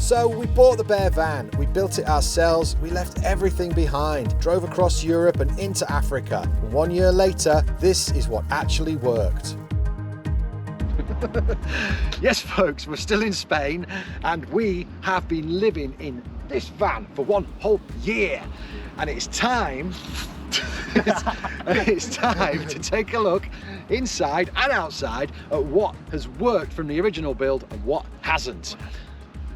So we bought the bare van, we built it ourselves, we left everything behind, drove across Europe and into Africa. 1 year later, this is what actually worked. Yes folks, we're still in Spain and we have been living in this van for 1 whole year, and it's time it's time to take a look inside and outside at what has worked from the original build and what hasn't.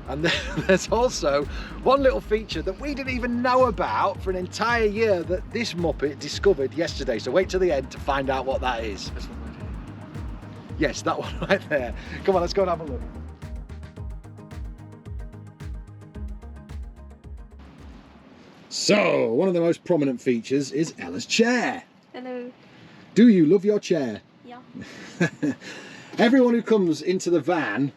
And there's also one little feature that we didn't even know about for an entire year that this Muppet discovered yesterday. So wait till the end to find out what that is. This one right here. Yes, that one right there. Come on, let's go and have a look. So, one of the most prominent features is Ella's chair. Hello. Do you love your chair? Yeah. Everyone who comes into the van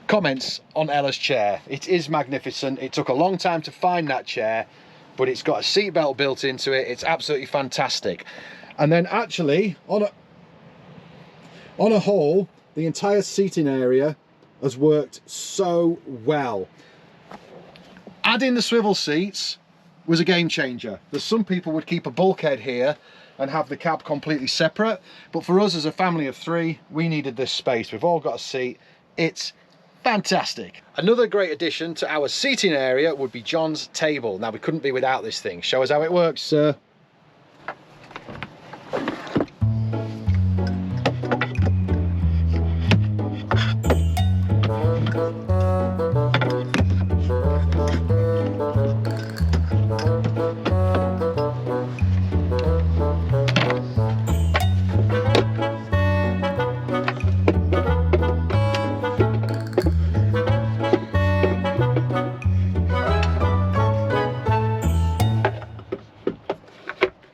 comments on Ella's chair. It is magnificent. It took a long time to find that chair, but it's got a seatbelt built into it. It's absolutely fantastic. And then actually, on a whole, the entire seating area has worked so well. Adding the swivel seats was a game changer. There's some people would keep a bulkhead here and have the cab completely separate, but for us as a family of 3, we needed this space. We've all got a seat. It's fantastic. Another great addition to our seating area would be John's table. Now we couldn't be without this thing. Show us how it works, sir.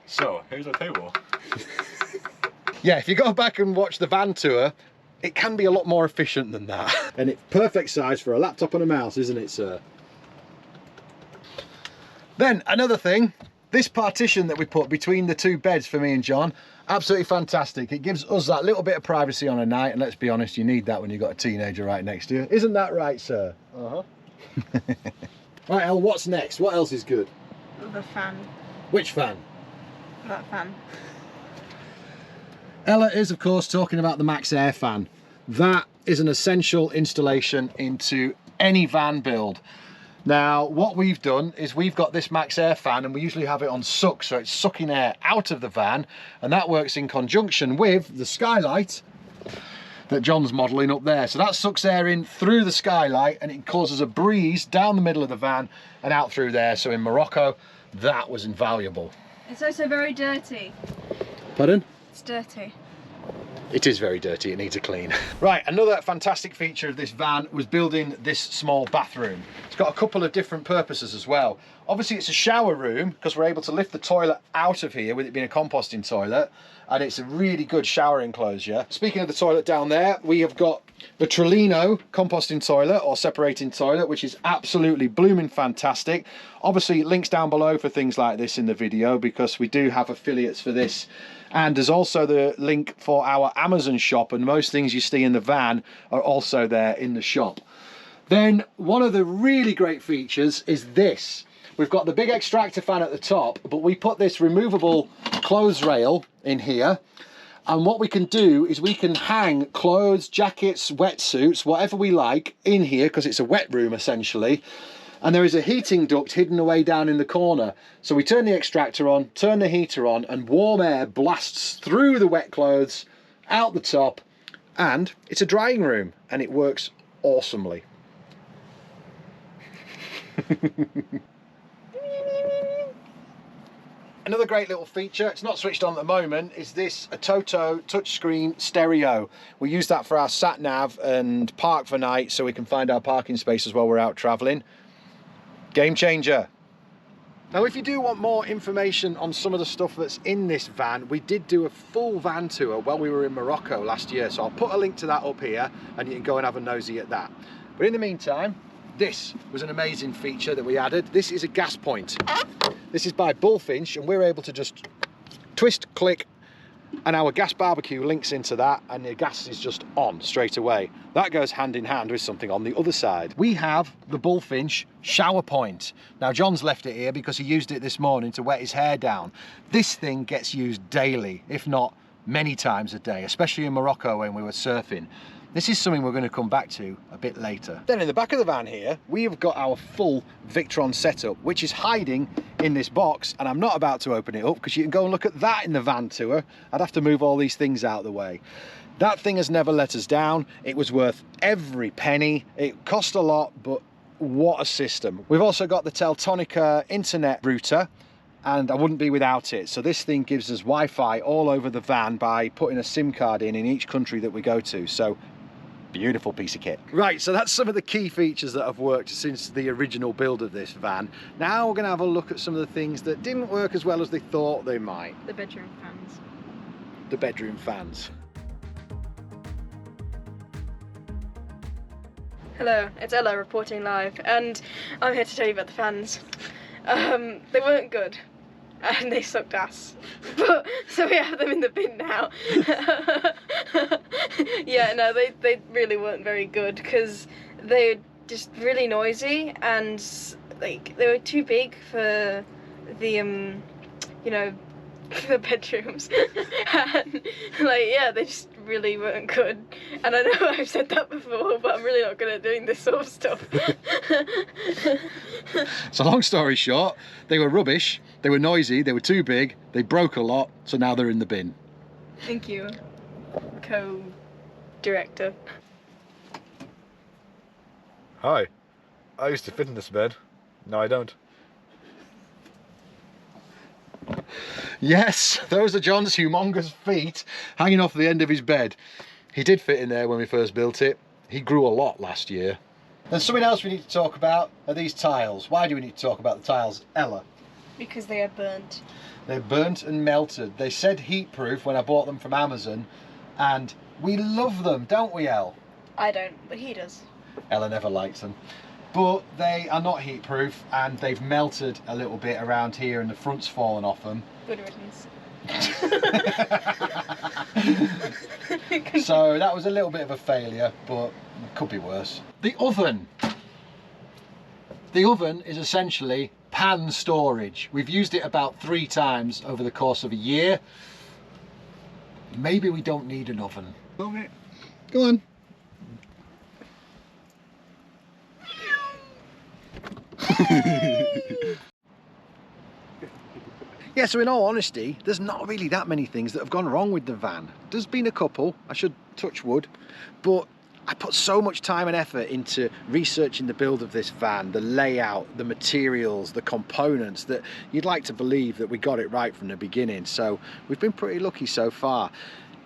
So, here's our table. Yeah, if you go back and watch the van tour, it can be a lot more efficient than that. And it's perfect size for a laptop and a mouse, isn't it, sir? Then another thing, this partition that we put between the 2 beds for me and John, absolutely fantastic. It gives us that little bit of privacy on a night, and let's be honest, you need that when you've got a teenager right next to you. Isn't that right, sir? Uh-huh. Right, El, what's next? What else is good? The fan. Which fan? That fan. Ella is, of course, talking about the Max Air fan. That is an essential installation into any van build. Now, what we've done is we've got this Max Air fan, and we usually have it on suck, so it's sucking air out of the van, and that works in conjunction with the skylight that John's modelling up there. So that sucks air in through the skylight, and it causes a breeze down the middle of the van and out through there. So in Morocco, that was invaluable. It's also very dirty. Pardon? It's dirty. It is very dirty, it needs a clean. Right, another fantastic feature of this van was building this small bathroom. It's got a couple of different purposes as well. Obviously it's a shower room because we're able to lift the toilet out of here with it being a composting toilet, and it's a really good shower enclosure. Speaking of the toilet down there, we have got the Trelino Composting Toilet or separating toilet, which is absolutely blooming fantastic. Obviously links down below for things like this in the video because we do have affiliates for this. And there's also the link for our Amazon shop, and most things you see in the van are also there in the shop. Then one of the really great features is this. We've got the big extractor fan at the top, but we put this removable clothes rail in here. And what we can do is we can hang clothes, jackets, wetsuits, whatever we like in here, because it's a wet room essentially. And there is a heating duct hidden away down in the corner. So we turn the extractor on, turn the heater on, and warm air blasts through the wet clothes, out the top, and it's a drying room, and it works awesomely. Another great little feature, it's not switched on at the moment, is this ATOTO touchscreen stereo. We use that for our sat-nav and park for night so we can find our parking spaces while we're out travelling. Game changer. Now if you do want more information on some of the stuff that's in this van, we did do a full van tour while we were in Morocco last year, so I'll put a link to that up here and you can go and have a nosy at that. But in the meantime, this was an amazing feature that we added. This is a gas point. This is by Bullfinch, and we're able to just twist, click, and our gas barbecue links into that, and the gas is just on straight away. That goes hand in hand with something on the other side. We have the Bullfinch shower point. Now John's left it here because he used it this morning to wet his hair down. This thing gets used daily, if not many times a day, especially in Morocco when we were surfing. This is something we're going to come back to a bit later. Then in the back of the van here, we have got our full Victron setup, which is hiding in this box, and I'm not about to open it up because you can go and look at that in the van tour. I'd have to move all these things out of the way. That thing has never let us down. It was worth every penny. It cost a lot, but what a system. We've also got the Teltonica internet router, and I wouldn't be without it. So this thing gives us Wi-Fi all over the van by putting a SIM card in each country that we go to. So beautiful piece of kit. Right, so that's some of the key features that have worked since the original build of this van. Now we're going to have a look at some of the things that didn't work as well as they thought they might. The bedroom fans. The bedroom fans. Hello, it's Ella reporting live, and I'm here to tell you about the fans. They weren't good, and they sucked ass. But so we have them in the bin now. Yeah, no, they really weren't very good because they were just really noisy, and like they were too big for the you know, the bedrooms. And like, yeah, they just really weren't good. And I know I've said that before, but I'm really not good at doing this sort of stuff. So long story short, they were rubbish, they were noisy, they were too big, they broke a lot, so now they're in the bin. Thank you, co-director. Hi. I used to fit in this bed. No, I don't. Yes, those are John's humongous feet hanging off the end of his bed. He did fit in there when we first built it. He grew a lot last year. And something else we need to talk about are these tiles. Why do we need to talk about the tiles, Ella? Because they are burnt. They're burnt and melted. They said heat proof when I bought them from Amazon, and we love them, don't we, Elle? I don't, but he does. Ella never likes them. But they are not heat proof, and they've melted a little bit around here, and the front's fallen off them. Good riddance. So that was a little bit of a failure, but it could be worse. The oven. The oven is essentially pan storage. We've used it about 3 times over the course of a year. Maybe we don't need an oven. Okay. Go on. Yeah, so in all honesty, there's not really that many things that have gone wrong with the van. There's been a couple, I should touch wood, but I put so much time and effort into researching the build of this van, the layout, the materials, the components, that you'd like to believe that we got it right from the beginning. So we've been pretty lucky so far.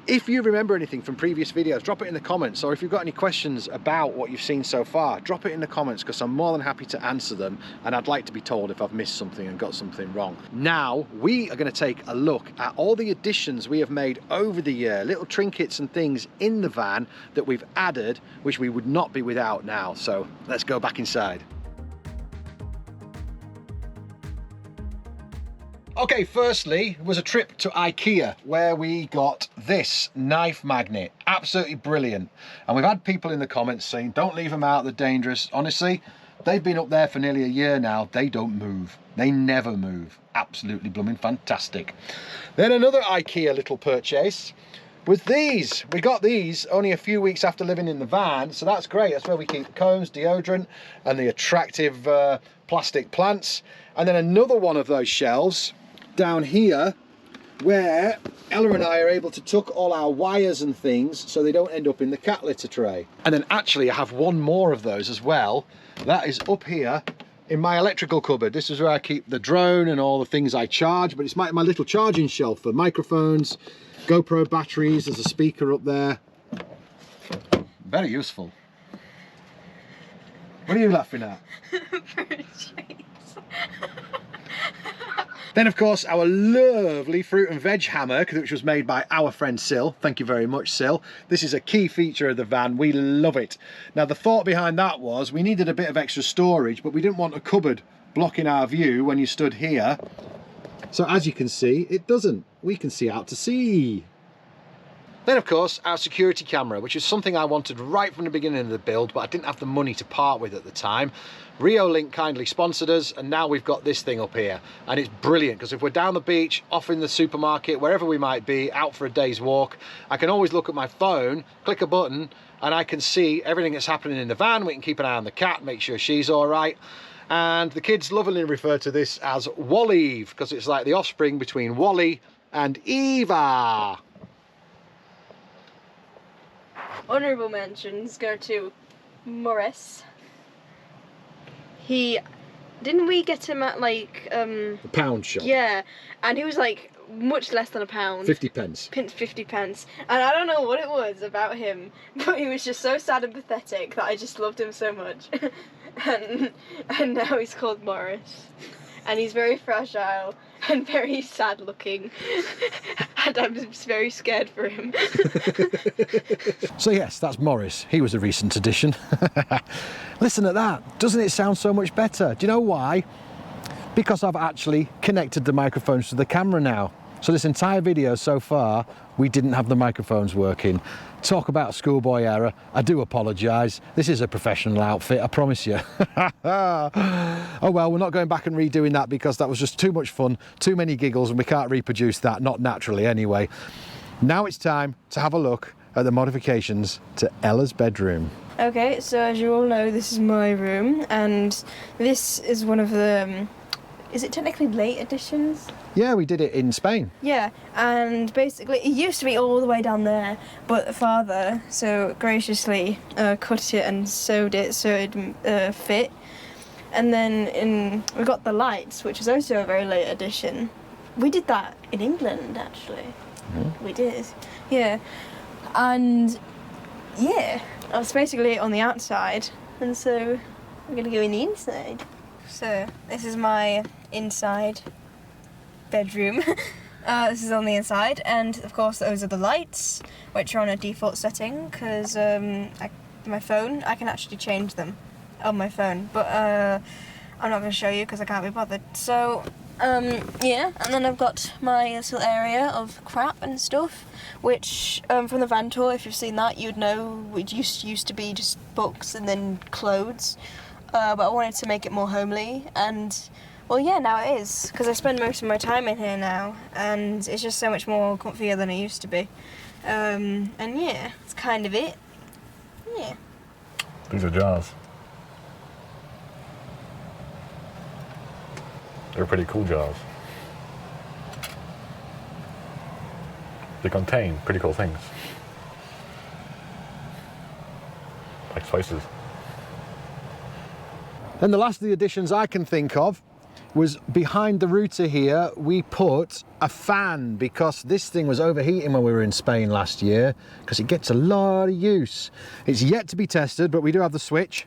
If you remember anything from previous videos, drop it in the comments, or if you've got any questions about what you've seen so far, drop it in the comments, because I'm more than happy to answer them, and I'd like to be told if I've missed something and got something wrong. Now, we are going to take a look at all the additions we have made over the year, little trinkets and things in the van that we've added, which we would not be without now. So let's go back inside. Okay, firstly was a trip to IKEA where we got this knife magnet. Absolutely brilliant. And we've had people in the comments saying, don't leave them out, they're dangerous. Honestly, they've been up there for nearly a year now. They don't move. They never move. Absolutely blooming fantastic. Then another IKEA little purchase was these. We got these only a few weeks after living in the van, so that's great. That's where we keep combs, deodorant, and the attractive plastic plants. And then another one of those shelves down here where Ella and I are able to tuck all our wires and things so they don't end up in the cat litter tray. And then actually I have one more of those as well. That is up here in my electrical cupboard. This is where I keep the drone and all the things I charge, but it's my little charging shelf for microphones, GoPro batteries. There's a speaker up there. Very useful. What are you laughing at? Then of course our lovely fruit and veg hammer, which was made by our friend Sil. Thank you very much, Sil. This is a key feature of the van. We love it. Now the thought behind that was we needed a bit of extra storage, but we didn't want a cupboard blocking our view when you stood here. So as you can see, it doesn't. We can see out to sea. Then of course our security camera, which is something I wanted right from the beginning of the build, but I didn't have the money to part with at the time. Reolink kindly sponsored us, and now we've got this thing up here, and it's brilliant because if we're down the beach, off in the supermarket, wherever we might be, out for a day's walk, I can always look at my phone, click a button, and I can see everything that's happening in the van. We can keep an eye on the cat, make sure she's all right. And the kids lovingly refer to this as Wall-Eve because it's like the offspring between Wally and Eva. Honourable mentions go to Morris. Didn't we get him at like The pound shop. Yeah, and he was like much less than a pound. 50 pence. 50 pence. And I don't know what it was about him, but he was just so sad and pathetic that I just loved him so much. and now he's called Morris. And he's very fragile and very sad looking. And I'm just very scared for him. So yes, that's Morris. He was a recent addition. Listen to that. Doesn't it sound so much better? Do you know why? Because I've actually connected the microphones to the camera now. So this entire video so far, we didn't have the microphones working. Talk about a schoolboy error. I do apologise. This is a professional outfit, I promise you. Oh well, we're not going back and redoing that because that was just too much fun, too many giggles, and we can't reproduce that, not naturally anyway. Now it's time to have a look at the modifications to Ella's bedroom. Okay, so as you all know, this is my room, and this is one of the... is it technically late editions? Yeah, we did it in Spain. Yeah, and basically it used to be all the way down there, but father so graciously cut it and sewed it so it'd fit. And then we got the lights, which is also a very late edition. We did that in England, actually. We did, yeah. And yeah, that's basically it on the outside, and so we're gonna go in the inside. So this is my inside bedroom. This is on the inside, and of course those are the lights, which are on a default setting because my phone, I can actually change them on my phone, but I'm not going to show you because I can't be bothered. So yeah, and then I've got my little area of crap and stuff, which from the van tour, if you've seen that, you'd know it used to be just books and then clothes. But I wanted to make it more homely, and well, yeah, now it is, because I spend most of my time in here now, and it's just so much more comfier than it used to be. And yeah, it's kind of it. Yeah. These are jars. They're pretty cool jars. They contain pretty cool things. Like spices. And the last of the additions I can think of was behind the router here, we put a fan because this thing was overheating when we were in Spain last year because it gets a lot of use. It's yet to be tested, but we do have the switch,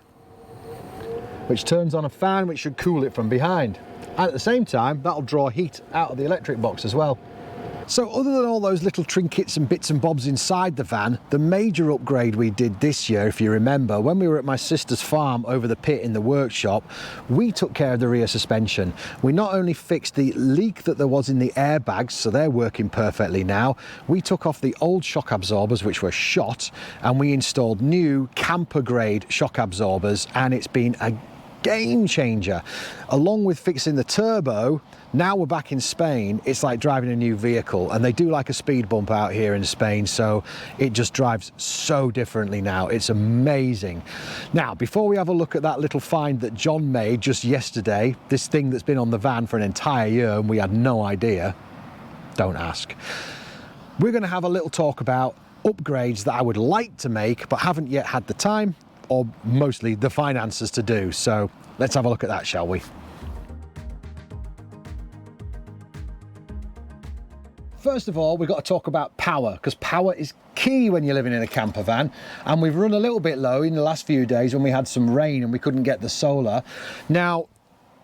which turns on a fan which should cool it from behind. And at the same time, that'll draw heat out of the electric box as well. So other than all those little trinkets and bits and bobs inside the van, the major upgrade we did this year, if you remember, when we were at my sister's farm over the pit in the workshop, we took care of the rear suspension. We not only fixed the leak that there was in the airbags, so they're working perfectly now, we took off the old shock absorbers which were shot, and we installed new camper grade shock absorbers, and it's been a game changer. Along with fixing the turbo, now we're back in Spain, it's like driving a new vehicle, and they do like a speed bump out here in Spain, so it just drives so differently now. It's amazing. Now, before we have a look at that little find that John made just yesterday, this thing that's been on the van for an entire year and we had no idea, don't ask. We're going to have a little talk about upgrades that I would like to make but haven't yet had the time or mostly the finances to do. So let's have a look at that, shall we? First of all, we've got to talk about power, because power is key when you're living in a camper van, and we've run a little bit low in the last few days when we had some rain and we couldn't get the solar. Now,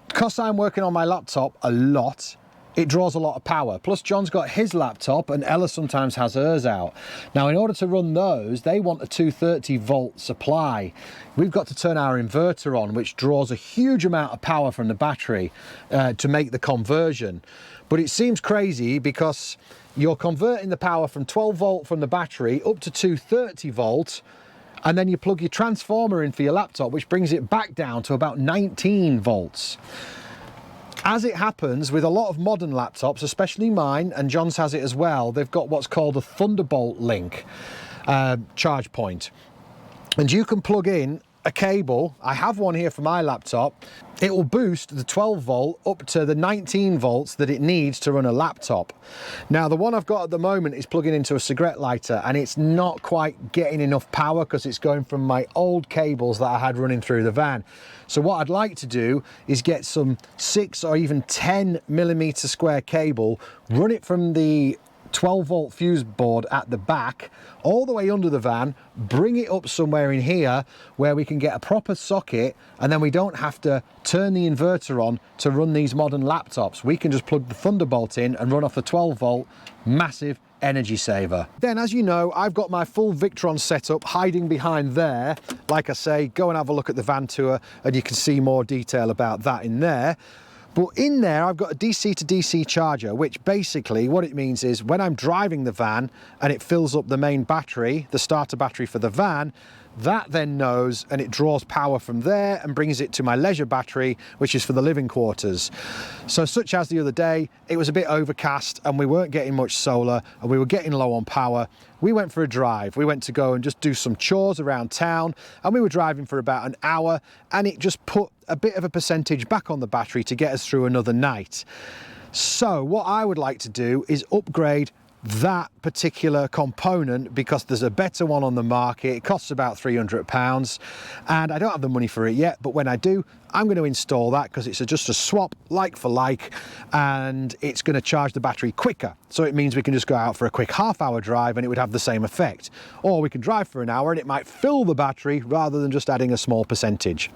because I'm working on my laptop a lot, it draws a lot of power. Plus John's got his laptop and Ella sometimes has hers out. Now in order to run those, they want a 230 volt supply. We've got to turn our inverter on, which draws a huge amount of power from the battery to make the conversion. But it seems crazy because you're converting the power from 12 volt from the battery up to 230 volt, and then you plug your transformer in for your laptop, which brings it back down to about 19 volts. As it happens with a lot of modern laptops, especially mine, and John's has it as well, they've got what's called a Thunderbolt link charge point. And you can plug in a cable. I have one here for my laptop. It will boost the 12 volt up to the 19 volts that it needs to run a laptop. Now the one I've got at the moment is plugging into a cigarette lighter, and it's not quite getting enough power because it's going from my old cables that I had running through the van. So what I'd like to do is get some 6 or even 10 millimeter square cable, run it from the 12 volt fuse board at the back all the way under the van, bring it up somewhere in here where we can get a proper socket, and then we don't have to turn the inverter on to run these modern laptops. We can just plug the Thunderbolt in and run off the 12 volt. Massive energy saver. Then, as you know, I've got my full Victron setup hiding behind there. Like I say, go and have a look at the van tour and you can see more detail about that in there. But in there, I've got a DC to DC charger, which basically what it means is when I'm driving the van and it fills up the main battery, the starter battery for the van, that then knows and it draws power from there and brings it to my leisure battery, which is for the living quarters. So such as the other day, it was a bit overcast and we weren't getting much solar and we were getting low on power. We went for a drive. We went to go and just do some chores around town, and we were driving for about an hour, and it just put a bit of a percentage back on the battery to get us through another night. So what I would like to do is upgrade that particular component because there's a better one on the market. It costs about £300 and I don't have the money for it yet, but when I do, I'm going to install that because it's just a swap like for like, and it's going to charge the battery quicker. So it means we can just go out for a quick half-hour drive and it would have the same effect. Or we can drive for an hour and it might fill the battery rather than just adding a small percentage.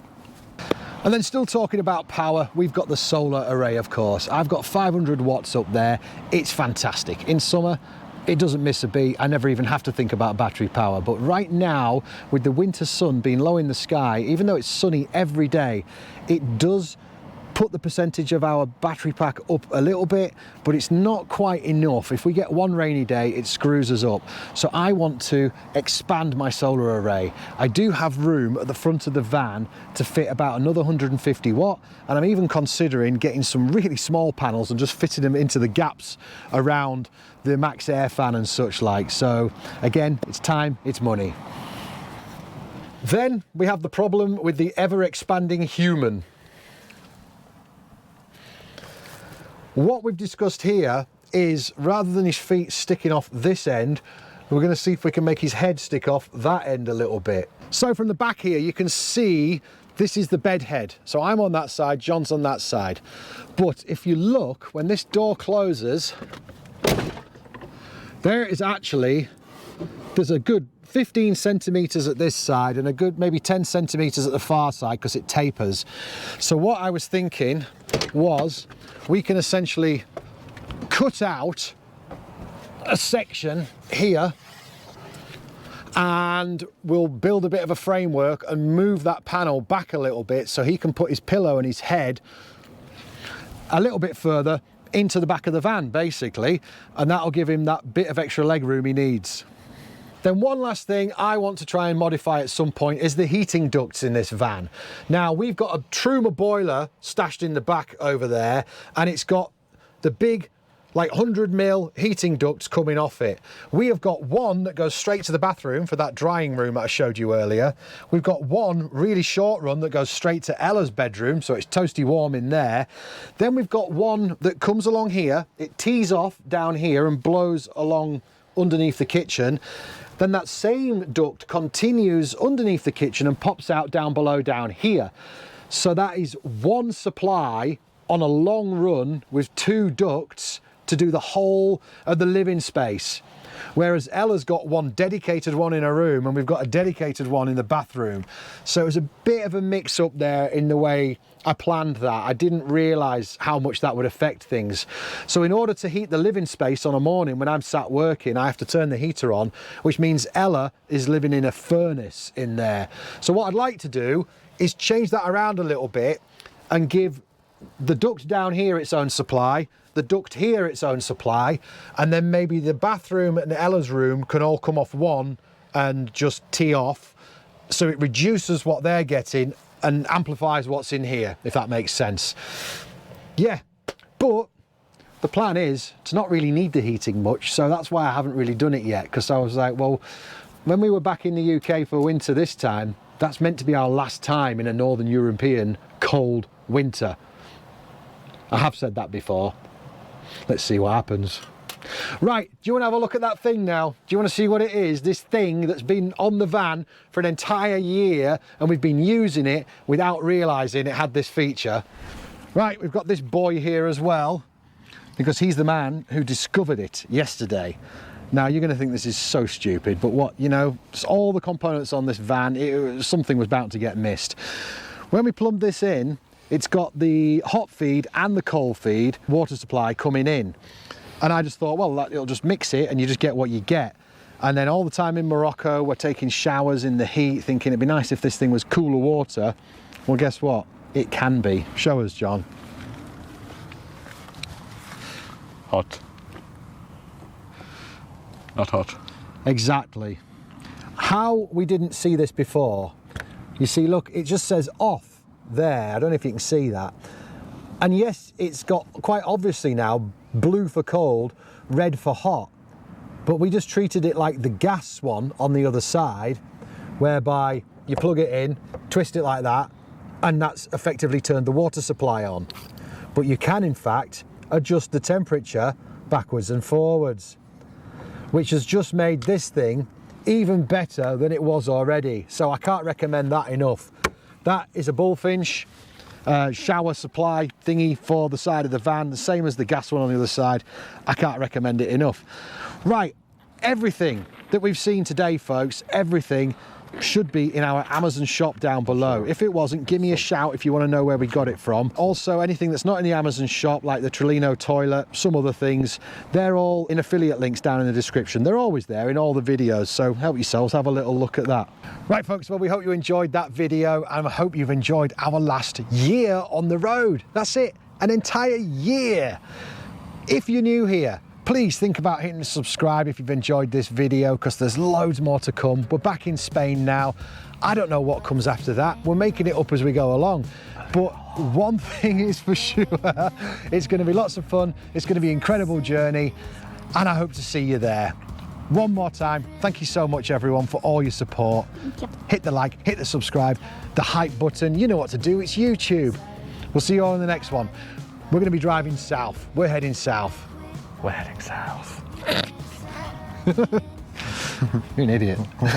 And then still talking about power, we've got the solar array, of course. I've got 500 watts up there. It's fantastic. In summer, it doesn't miss a beat. I never even have to think about battery power. But right now, with the winter sun being low in the sky, even though it's sunny every day, it does put the percentage of our battery pack up a little bit, but it's not quite enough. If we get one rainy day, it screws us up. So I want to expand my solar array. I do have room at the front of the van to fit about another 150 watt, and I'm even considering getting some really small panels and just fitting them into the gaps around the Max Air fan and such like. So again, it's time, it's money. Then we have the problem with the ever expanding human. What we've discussed here is, rather than his feet sticking off this end, we're going to see if we can make his head stick off that end a little bit. So from the back here, you can see this is the bed head. So I'm on that side, John's on that side. But if you look, when this door closes, there is actually, there's a good 15 centimeters at this side and a good maybe 10 centimeters at the far side because it tapers. So what I was thinking was we can essentially cut out a section here and we'll build a bit of a framework and move that panel back a little bit so he can put his pillow and his head a little bit further into the back of the van basically, and that'll give him that bit of extra leg room he needs. Then one last thing I want to try and modify at some point is the heating ducts in this van. Now we've got a Truma boiler stashed in the back over there, and it's got the big like 100 mil heating ducts coming off it. We have got one that goes straight to the bathroom for that drying room that I showed you earlier. We've got one really short run that goes straight to Ella's bedroom, so it's toasty warm in there. Then we've got one that comes along here, it tees off down here and blows along underneath the kitchen. Then that same duct continues underneath the kitchen and pops out down below down here. So that is one supply on a long run with two ducts to do the whole of the living space. whereas Ella's got one dedicated one in her room and we've got a dedicated one in the bathroom. So it was a bit of a mix up there in the way I planned that. I didn't realise how much that would affect things. So in order to heat the living space on a morning when I'm sat working, I have to turn the heater on, which means Ella is living in a furnace in there. So what I'd like to do is change that around a little bit and give the duct down here its own supply, the duct here its own supply, and then maybe the bathroom and Ella's room can all come off one and just tee off, so it reduces what they're getting and amplifies what's in here, if that makes sense. Yeah, but the plan is to not really need the heating much, so that's why I haven't really done it yet, because I was like, well, when we were back in the UK for winter this time, that's meant to be our last time in a Northern European cold winter. I have said that before. Let's see what happens. Right, do you want to have a look at that thing now? Do you want to see what it is? This thing that's been on the van for an entire year and we've been using it without realising it had this feature. Right, we've got this boy here as well, because he's the man who discovered it yesterday. Now you're going to think this is so stupid, but what, you know, all the components on this van, something was bound to get missed. When we plumbed this in, it's got the hot feed and the cold feed water supply coming in. And I just thought, well, it'll just mix it and you just get what you get. And then all the time in Morocco, we're taking showers in the heat, thinking it'd be nice if this thing was cooler water. Well, guess what? It can be. Show us, John. Hot. Not hot. Exactly. How we didn't see this before, you see, look, it just says off there. I don't know if you can see that. And yes, it's got quite obviously now blue for cold, red for hot. But we just treated it like the gas one on the other side, whereby you plug it in, twist it like that, and that's effectively turned the water supply on. But you can, in fact, adjust the temperature backwards and forwards, which has just made this thing even better than it was already. So I can't recommend that enough. That is a bullfinch shower supply thingy for the side of the van, the same as the gas one on the other side. I can't recommend it enough. Right, everything that we've seen today, folks, everything should be in our Amazon shop down below. If it wasn't, give me a shout if you want to know where we got it from. Also, anything that's not in the Amazon shop, like the Trelino toilet, some other things, they're all in affiliate links down in the description. They're always there in all the videos, so help yourselves, have a little look at that. Right, folks, well, we hope you enjoyed that video, and I hope you've enjoyed our last year on the road. That's it, an entire year. If you're new here, please think about hitting subscribe if you've enjoyed this video, because there's loads more to come. We're back in Spain now. I don't know what comes after that. We're making it up as we go along. But one thing is for sure, it's going to be lots of fun. It's going to be an incredible journey, and I hope to see you there. One more time, thank you so much, everyone, for all your support. Hit the like, hit the subscribe, the hype button. You know what to do. It's YouTube. We'll see you all in the next one. We're going to be driving south. We're heading south. We're heading south. You're an idiot. No.